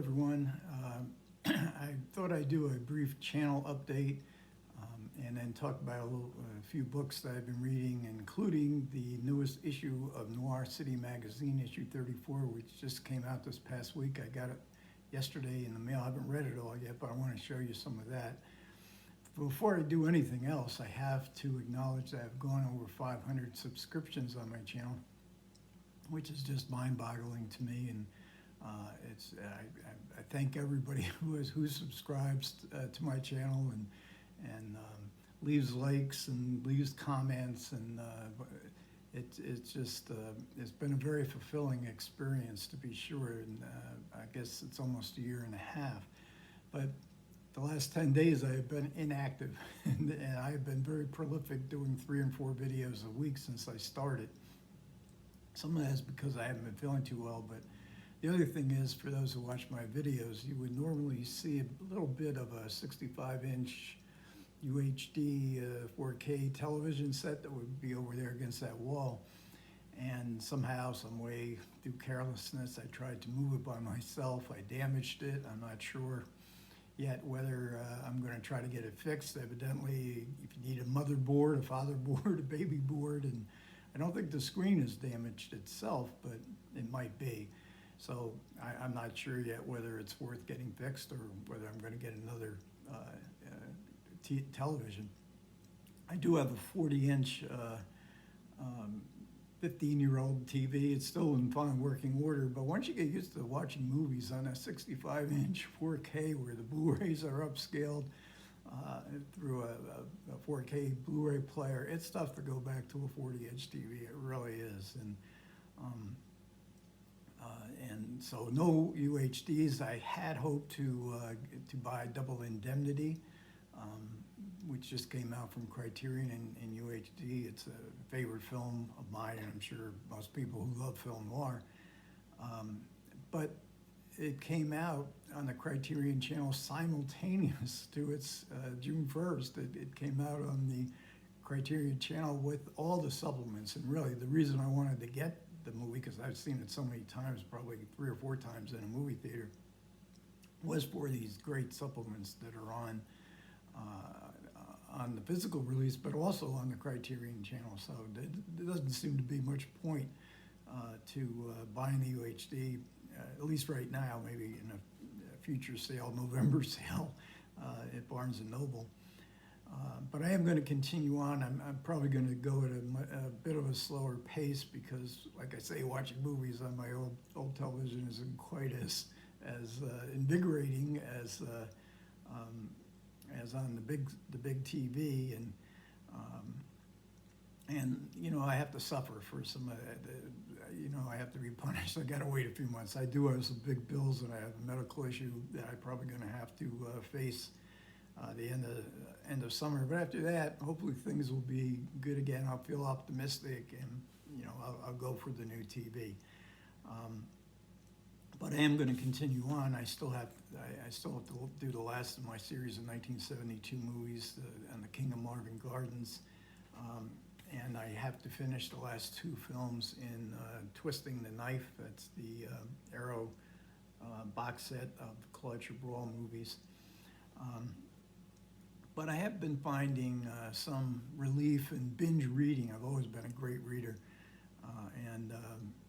everyone. I thought I'd do a brief channel update and then talk about a few books that I've been reading, including the newest issue of Noir City Magazine, issue 34, which just came out this past week. I got it yesterday in the mail. I haven't read it all yet, but I want to show you some of that. Before I do anything else, I have to acknowledge that I've gone over 500 subscriptions on my channel, which is just mind-boggling to me. And I thank everybody who subscribes to my channel and leaves likes and leaves comments, and it's just it's been a very fulfilling experience, to be sure. And I guess it's almost a year and a half, but the last 10 days I have been inactive, and I have been very prolific, doing 3 and 4 videos a week since I started. Some of that is because I haven't been feeling too well, but the other thing is, for those who watch my videos, you would normally see a little bit of a 65-inch UHD 4K television set that would be over there against that wall. And somehow, some way, through carelessness, I tried to move it by myself. I damaged it. I'm not sure yet whether I'm going to try to get it fixed. Evidently, if you need a motherboard, a fatherboard, a baby board, and I don't think the screen is damaged itself, but it might be. So I'm not sure yet whether it's worth getting fixed or whether I'm going to get another television. I do have a 40-inch 15-year-old TV. It's still in fine working order, but once you get used to watching movies on a 65-inch 4K where the Blu-rays are upscaled through a 4K Blu-ray player, it's tough to go back to a 40-inch TV. It really is. And so no UHDs. I had hoped to buy Double Indemnity, which just came out from Criterion in UHD. It's a favorite film of mine, and I'm sure most people who love film noir. But it came out on the Criterion channel simultaneous to its June 1st. It came out on the Criterion channel with all the supplements. And really, the reason I wanted to get the movie, because I've seen it so many times, probably 3 or 4 times in a movie theater, was for these great supplements that are on the physical release, but also on the Criterion channel. So there doesn't seem to be much point to buying the UHD, at least right now, maybe in a future sale, November sale at Barnes & Noble. But I am going to continue on. I'm probably going to go at a bit of a slower pace because, like I say, watching movies on my old television isn't quite as invigorating as on the big TV, and you know, I have to suffer for some of that. You know, I have to be punished. I got to wait a few months. I do have some big bills, and I have a medical issue that I'm probably going to have to face the end of summer. But after that, hopefully things will be good again. I'll feel optimistic, and you know, I'll go for the new TV. But I am going to continue on. I still have to do the last of my series of 1972 movies, and the King of Marvin Gardens, and I have to finish the last 2 films in Twisting the Knife. That's the Arrow box set of Claude Chabrol movies. But I have been finding some relief in binge reading. I've always been a great reader. And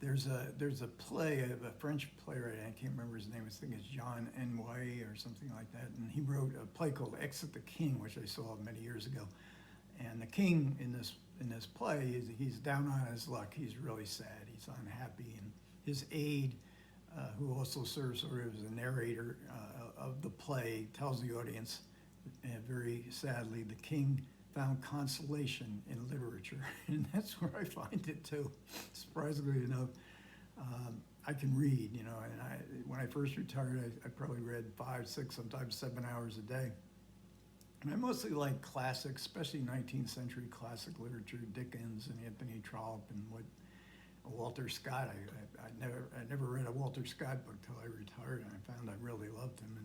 there's a play, a French playwright, I can't remember his name, I think it's Jean Noir or something like that, and he wrote a play called Exit the King, which I saw many years ago. And the king in this play, he's down on his luck. He's really sad, he's unhappy, and his aide, who also serves sort of as a narrator of the play, tells the audience, very sadly, the king found consolation in literature, and that's where I find it too. Surprisingly enough, I can read, you know, and when I first retired, I probably read 5, 6, sometimes 7 hours a day. And I mostly like classics, especially 19th century classic literature, Dickens and Anthony Trollope and Walter Scott. I never read a Walter Scott book till I retired, and I found I really loved him.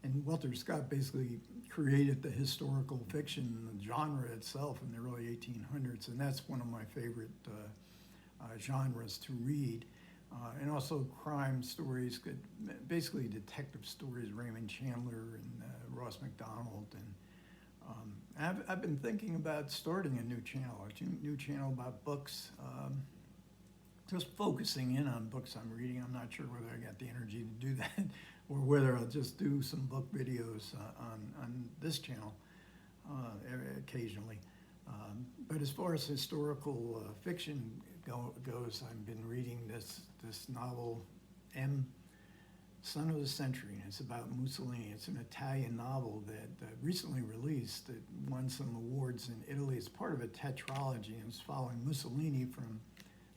And Walter Scott basically created the historical fiction genre itself in the early 1800s, and that's one of my favorite genres to read. and also crime stories, basically detective stories, Raymond Chandler and Ross McDonald. And I've been thinking about starting a new channel about books, just focusing in on books I'm reading. I'm not sure whether I got the energy to do that or whether I'll just do some book videos on this channel occasionally. But as far as historical fiction goes, I've been reading this novel, Son of the Century, and it's about Mussolini. It's an Italian novel that recently released. It won some awards in Italy. It's part of a tetralogy, and it's following Mussolini from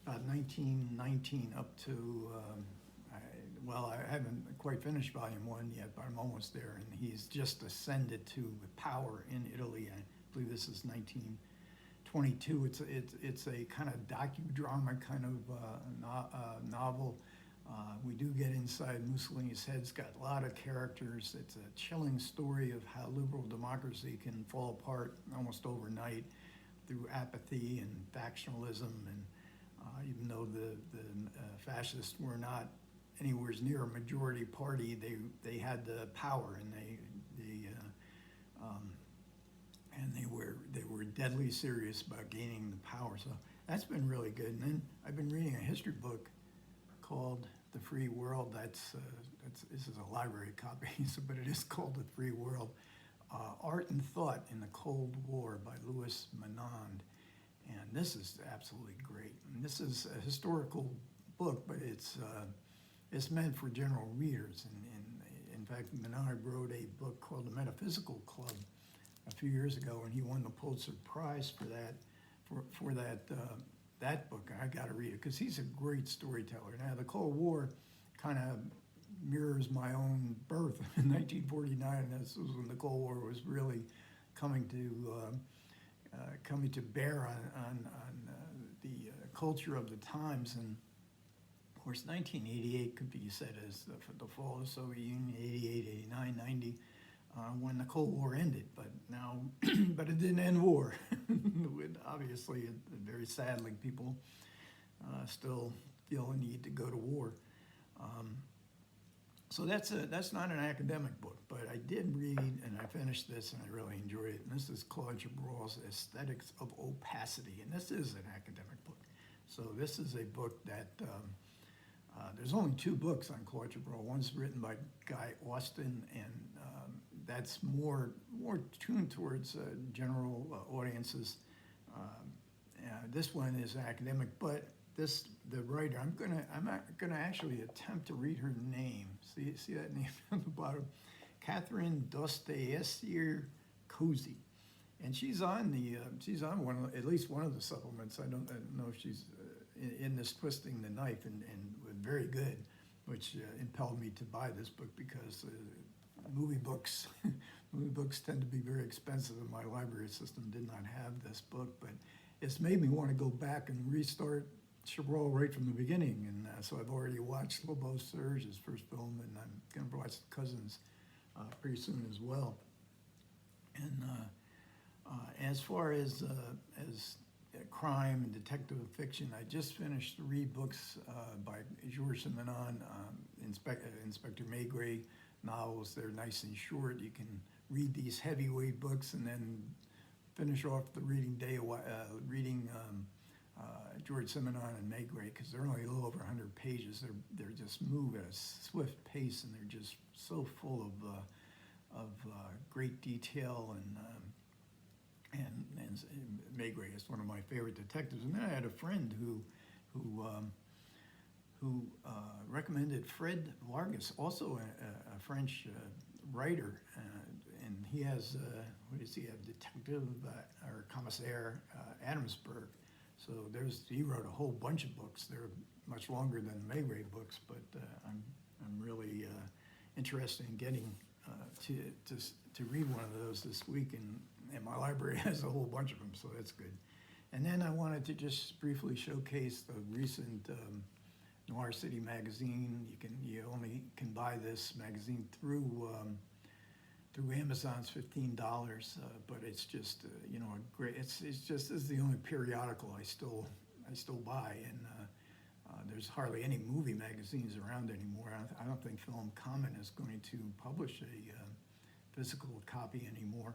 about 1919 up to, I haven't quite finished volume 1 yet, but I'm almost there, and he's just ascended to power in Italy. I believe this is 1922. It's a kind of docudrama kind of novel. We do get inside Mussolini's head. It's got a lot of characters. It's a chilling story of how liberal democracy can fall apart almost overnight through apathy and factionalism. And even though the fascists were not anywhere near a majority party, they had the power, and they were deadly serious about gaining the power. So that's been really good. And then I've been reading a history book called The Free World. This is a library copy, but it is called The Free World, Art and Thought in the Cold War by Louis Menand. And this is absolutely great. And this is a historical book, but it's meant for general readers. And in fact, Menard wrote a book called The Metaphysical Club a few years ago, and he won the Pulitzer Prize for that book. I got to read it because he's a great storyteller. Now, the Cold War kind of mirrors my own birth in 1949. This was when the Cold War was really coming to bear on the culture of the times. And of course, 1988 could be said as the fall of the Soviet Union, 88, 89, 90, when the Cold War ended. But now, but it didn't end war. Obviously, very sadly, people still feel a need to go to war. So that's not an academic book, but I did read, and I finished this, and I really enjoyed it. And this is Claude Chabrol's Aesthetics of Opacity, and this is an academic book. So this is a book that there's only 2 books on Claude Chabrol. One's written by Guy Austin, and that's more tuned towards general audiences. This one is academic, but the writer, I'm gonna actually attempt to read her name. See that name on the bottom, Catherine Dostoevsky-Cozy, and she's on at least one of the supplements. I don't know if she's in this Twisting the Knife, and very good, which impelled me to buy this book because movie books tend to be very expensive, and my library system did not have this book, but it's made me want to go back and restart Chabrol right from the beginning. And so I've already watched Le Beau Serge, his first film, and I'm going to watch The Cousins pretty soon as well. And as far as crime and detective fiction, I just finished 3 books by Georges Simenon, Inspector Maigret novels. They're nice and short. You can read these heavyweight books and then finish off the reading day reading George Simenon and Maigret, because they're only a little over 100 pages. They're just move at a swift pace, and they're just so full of great detail. And Maigret is one of my favorite detectives. And then I had a friend who recommended Fred Vargas, also a French writer, and he has what does he have? Detective or Commissaire Adamsburg. So he wrote a whole bunch of books. They're much longer than the Maigret books, but I'm really interested in getting to read one of those this week, and my library has a whole bunch of them, so that's good. And then I wanted to just briefly showcase the recent Noir City magazine. You only can buy this magazine through Amazon's $15, but it's just a great. This is the only periodical I still buy, and There's hardly any movie magazines around anymore. I don't think Film Comment is going to publish a physical copy anymore,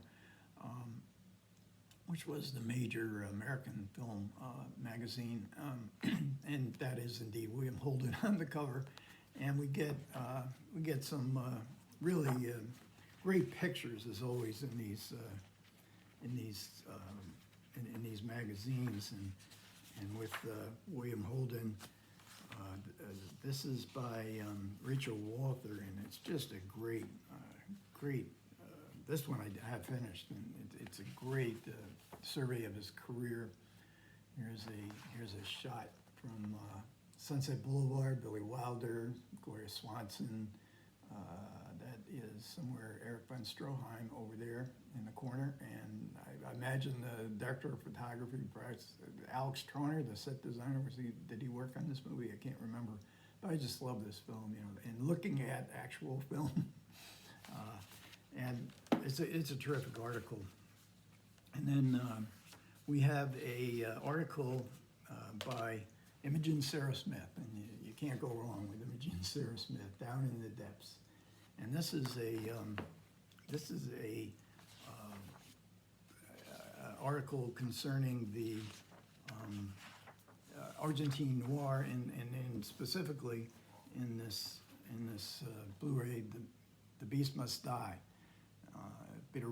which was the major American film magazine, and that is indeed William Holden on the cover. And we get some really great pictures, as always, in these magazines, and with William Holden. This is by Rachel Walther, and it's just a great. This one I have finished, and it's a great survey of his career. Here's a shot from Sunset Boulevard, Billy Wilder, Gloria Swanson. That is somewhere Eric von Stroheim over there in the corner, and I imagine the director of photography, perhaps Alex Troner, the set designer. Did he work on this movie? I can't remember, but I just love this film, and looking at actual film, and it's a terrific article. And then we have a article by Imogen Sarah Smith, and you can't go wrong with Imogen Sarah Smith, Down in the Depths. And this is a article concerning the Argentine Noir, and specifically in this Blu-ray, The Beast Must Die. Bitter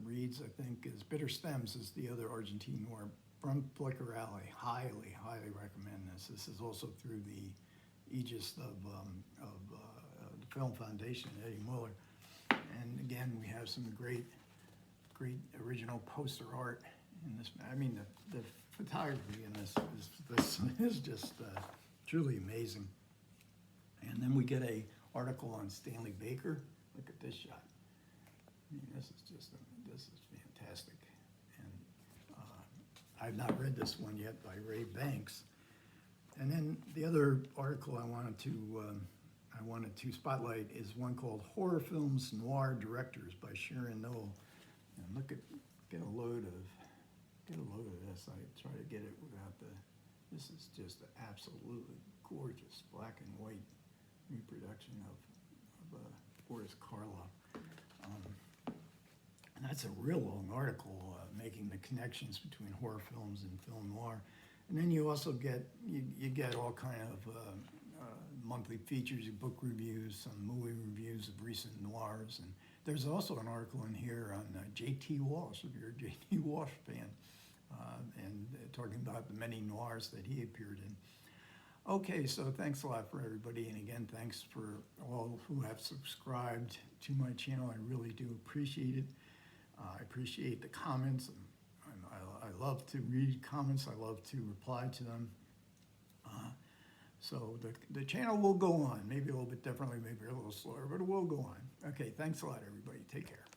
Reeds, I think, is Bitter Stems is the other Argentine Noir from Flicker Alley. Highly recommend this. This is also through the aegis of the Film Foundation, Eddie Muller. And again, we have some great original poster art in this. I mean, the photography in this is just truly amazing. And then we get a article on Stanley Baker. Look at this shot. I mean, this is fantastic. And I've not read this one yet by Ray Banks. And then the other article I wanted to spotlight is one called Horror Films Noir Directors by Sharon Noel. And get a load of this. I try to get it without this is just an absolutely gorgeous black and white reproduction of Boris Karloff. And that's a real long article making the connections between horror films and film noir. And then you also get all kind of monthly features, book reviews, some movie reviews of recent noirs, and there's also an article in here on J.T. Walsh, if you're a J.T. Walsh fan, and talking about the many noirs that he appeared in. Okay, so thanks a lot for everybody, and again, thanks for all who have subscribed to my channel. I really do appreciate it. I appreciate the comments. I love to read comments. I love to reply to them. So the channel will go on, maybe a little bit differently, maybe a little slower, but it will go on. Okay, thanks a lot, everybody. Take care.